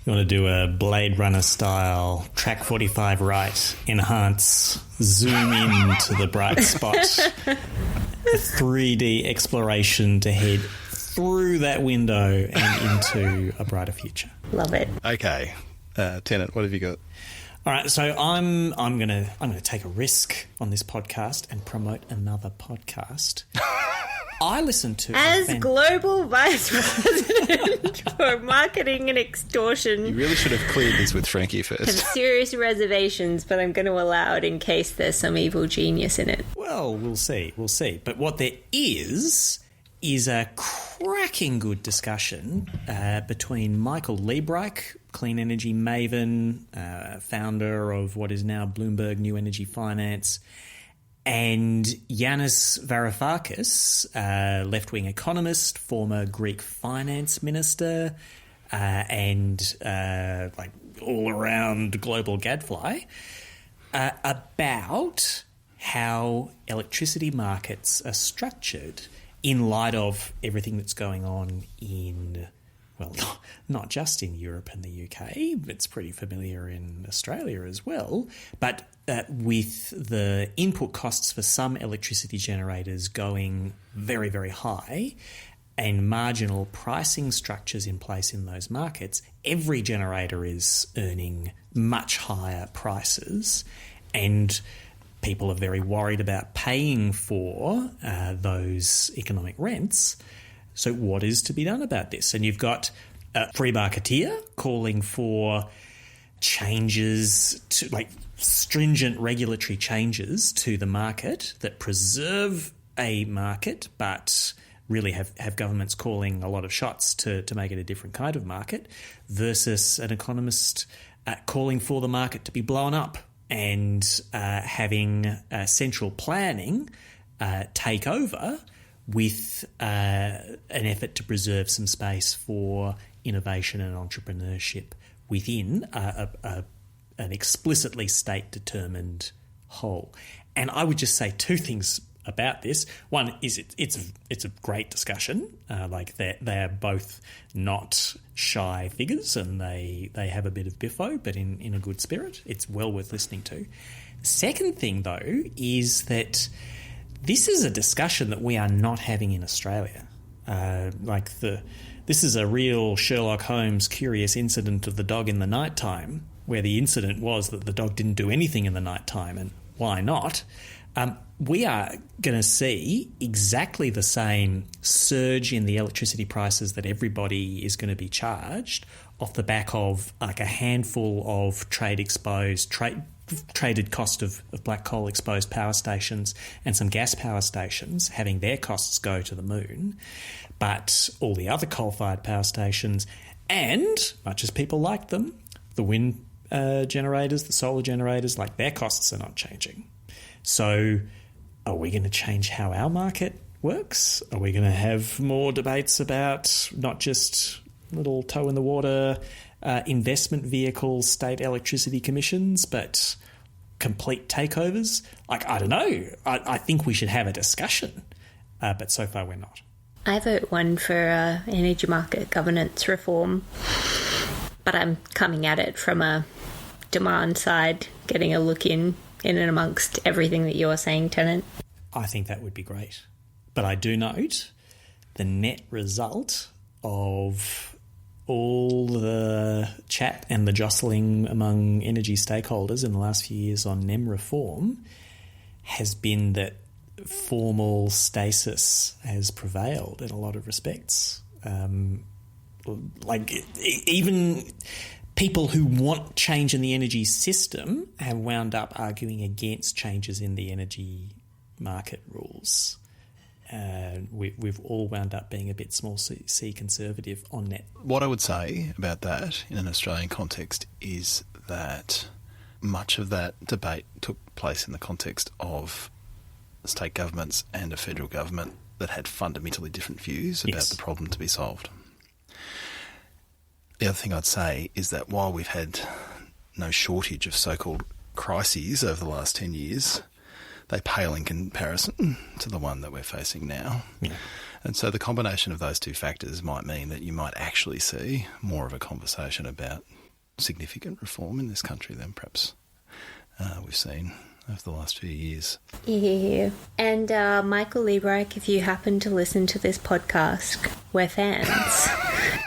You want to do a Blade Runner style track 45 right, enhance, zoom in to the bright spot, a 3D exploration to head through that window and into a brighter future. Love it. Okay, Tennant, what have you got? All right, so I'm gonna take a risk on this podcast and promote another podcast. I listen to as Global Vice President for Marketing and Extortion. You really should have cleared this with Frankie first. I have serious reservations, but I'm going to allow it in case there's some evil genius in it. Well, we'll see. But what there is is a cracking good discussion between Michael Liebreich, clean energy maven, founder of what is now Bloomberg New Energy Finance, and Yanis Varoufakis, left-wing economist, former Greek finance minister, and like all-around global gadfly, about how electricity markets are structured in light of everything that's going on in, well, not just in Europe and the UK, it's pretty familiar in Australia as well, but with the input costs for some electricity generators going very, very high and marginal pricing structures in place in those markets, every generator is earning much higher prices, and people are very worried about paying for those economic rents. So what is to be done about this? And you've got a free marketeer calling for changes to, like, stringent regulatory changes to the market that preserve a market but really have governments calling a lot of shots to make it a different kind of market, versus an economist calling for the market to be blown up and having central planning take over with an effort to preserve some space for innovation and entrepreneurship within an explicitly state-determined whole. And I would just say two things about this. One is it's a great discussion. Like they are both not shy figures, and they have a bit of biffo, but in a good spirit. It's well worth listening to. The second thing, though, is that this is a discussion that we are not having in Australia. This is a real Sherlock Holmes curious incident of the dog in the nighttime, where the incident was that the dog didn't do anything in the nighttime, and why not? We are going to see exactly the same surge in the electricity prices that everybody is going to be charged off the back of like a handful of traded cost of black coal exposed power stations and some gas power stations having their costs go to the moon. But all the other coal-fired power stations, and much as people like them, the wind generators, the solar generators, like their costs are not changing. So are we going to change how our market works? Are we going to have more debates about not just little toe-in-the-water investment vehicles, state electricity commissions, but complete takeovers? Like, I don't know. I think we should have a discussion, but so far we're not. I vote one for energy market governance reform, but I'm coming at it from a demand side, getting a look in and amongst everything that you're saying, Tennant. I think that would be great. But I do note the net result of all the chat and the jostling among energy stakeholders in the last few years on NEM reform has been that formal stasis has prevailed in a lot of respects. Even people who want change in the energy system have wound up arguing against changes in the energy market rules. We've all wound up being a bit small c conservative on that. What I would say about that in an Australian context is that much of that debate took place in the context of state governments and a federal government that had fundamentally different views about the problem to be solved. The other thing I'd say is that while we've had no shortage of so-called crises over the last 10 years, they pale in comparison to the one that we're facing now. Yeah. And so the combination of those two factors might mean that you might actually see more of a conversation about significant reform in this country than perhaps we've seen over the last few years. Yeah. And Michael Liebreich, if you happen to listen to this podcast, we're fans.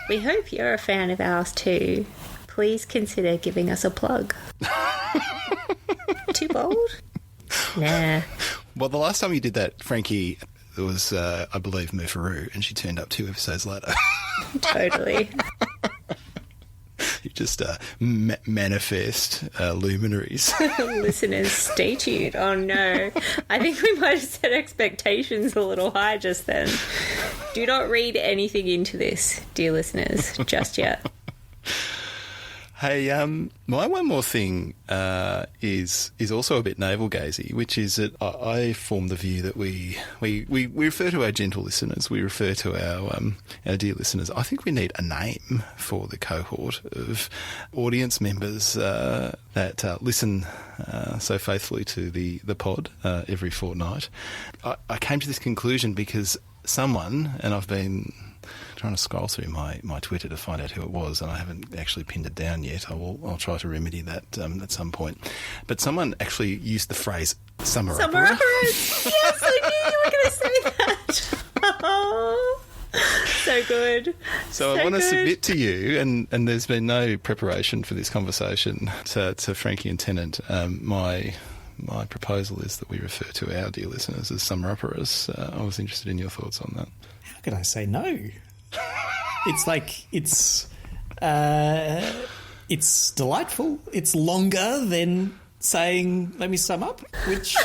We hope you're a fan of ours too. Please consider giving us a plug. Too bold? Nah. Well, the last time you did that, Frankie, it was, I believe, Mufaru, and she turned up 2 episodes later. Totally. You just manifest luminaries. Listeners, stay tuned. Oh, no. I think we might have set expectations a little high just then. Do not read anything into this, dear listeners, just yet. Hey, my one more thing is also a bit navel-gazy, which is that I form the view that we refer to our gentle listeners, we refer to our dear listeners. I think we need a name for the cohort of audience members that listen so faithfully to the pod every fortnight. I came to this conclusion because someone, and I've been trying to scroll through my Twitter to find out who it was, and I haven't actually pinned it down yet. I'll try to remedy that at some point. But someone actually used the phrase summer opera. Yes, I knew you were going to say that. Oh, so good. So I want to submit to you, and there's been no preparation for this conversation to Frankie and Tennant. My proposal is that we refer to our dear listeners as summer operas. I was interested in your thoughts on that. How could I say no? It's delightful. It's longer than saying, let me sum up, which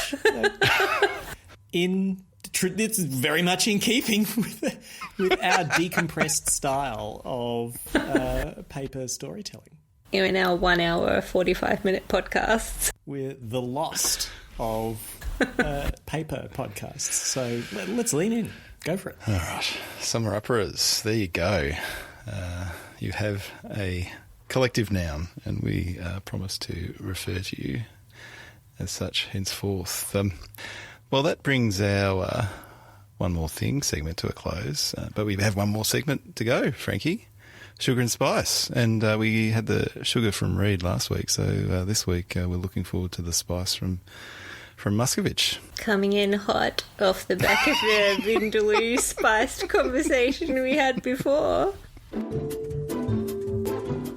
it's very much in keeping with our decompressed style of paper storytelling. In our 1 hour, 45-minute podcasts. We're the lost of paper podcasts. So let's lean in. Go for it. All right. Summer operas. There you go. You have a collective noun, and we promise to refer to you as such henceforth. Well, that brings our One More Thing segment to a close. But we have one more segment to go, Frankie. Sugar and spice. And we had the sugar from Reed last week. So this week we're looking forward to the spice from Muscovich. Coming in hot off the back of the Vindaloo spiced conversation we had before.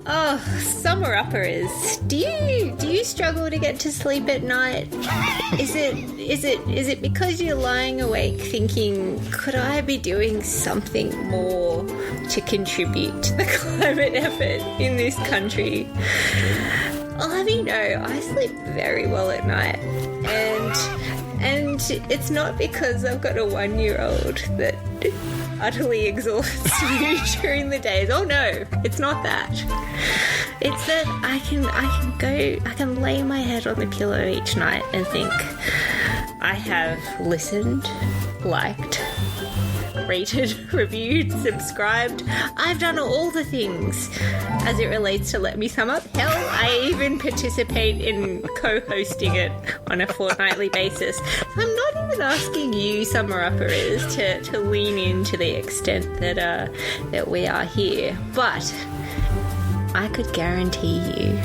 Oh, summer operas. Do you struggle to get to sleep at night? Is it because you're lying awake thinking, could I be doing something more to contribute to the climate effort in this country? I'll have you know, I sleep very well at night. And it's not because I've got a 1-year-old that utterly exhausts me during the days. Oh no, it's not that. It's that I can lay my head on the pillow each night and think, I have listened, liked, rated, reviewed, subscribed. I've done all the things as it relates to Let Me Sum Up. Hell, I even participate in co-hosting it on a fortnightly basis. So I'm not even asking you, summer uppers, to lean in to the extent that we are here. But I could guarantee you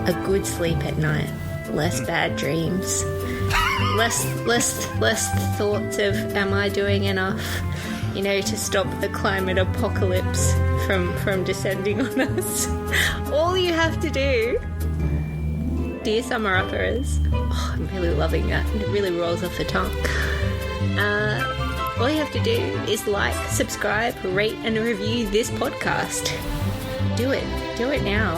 a good sleep at night, less bad dreams, less thoughts of am I doing enough, to stop the climate apocalypse from descending on us. All you have to do, dear summer uppers, I'm really loving that. It really rolls off the tongue. All you have to do is like, subscribe, rate and review this podcast. Do it now,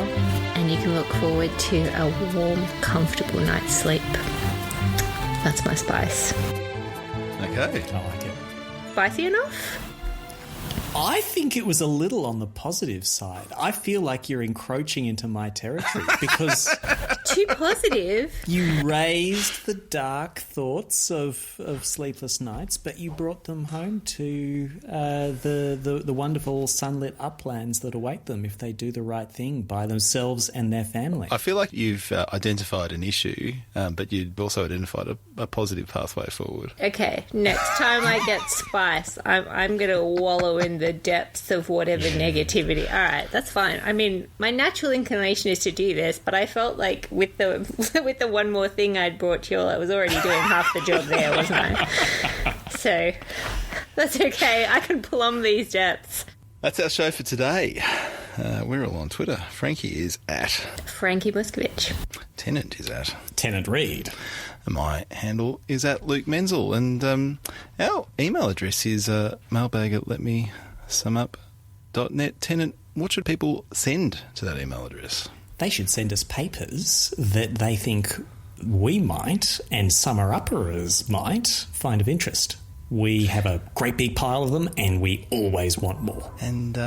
and you can look forward to a warm, comfortable night's sleep. That's my spice. Okay. I like it. Spicy enough? I think it was a little on the positive side. I feel like you're encroaching into my territory because too positive. You raised the dark thoughts of sleepless nights, but you brought them home to the wonderful sunlit uplands that await them if they do the right thing by themselves and their family. I feel like you've identified an issue, but you've also identified a positive pathway forward. Okay, next time I get spice, I'm going to wallow in the depths of whatever negativity. All right, that's fine. I mean, my natural inclination is to do this, but I felt like with the one more thing I'd brought to you all, I was already doing half the job there, wasn't I? So that's okay. I can plumb these depths. That's our show for today. We're all on Twitter. Frankie is at Frankie Muscovich. Tennant is at Tennant Reed. My handle is at Luke Menzel, and our email address is mailbag@letmesumup.net. Tennant, what should people send to that email address? They should send us papers that they think we might, and summer uppers might, find of interest. We have a great big pile of them, and we always want more. And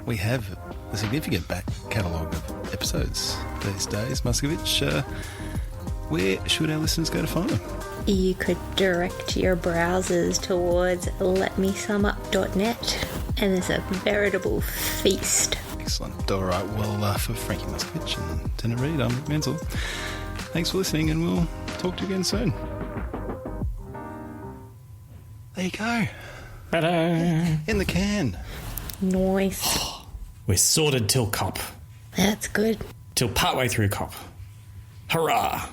we have a significant back catalogue of episodes these days. Muscovich, where should our listeners go to find them? You could direct your browsers towards letmesumup.net, and there's a veritable feast. Excellent. All right. Well, for Frankie Muscovich and Tennant Reid, I'm Rick Menzel. Thanks for listening, and we'll talk to you again soon. There you go. Ta-da. In the can. Nice. We're sorted till COP. That's good. Till partway through COP. Hurrah!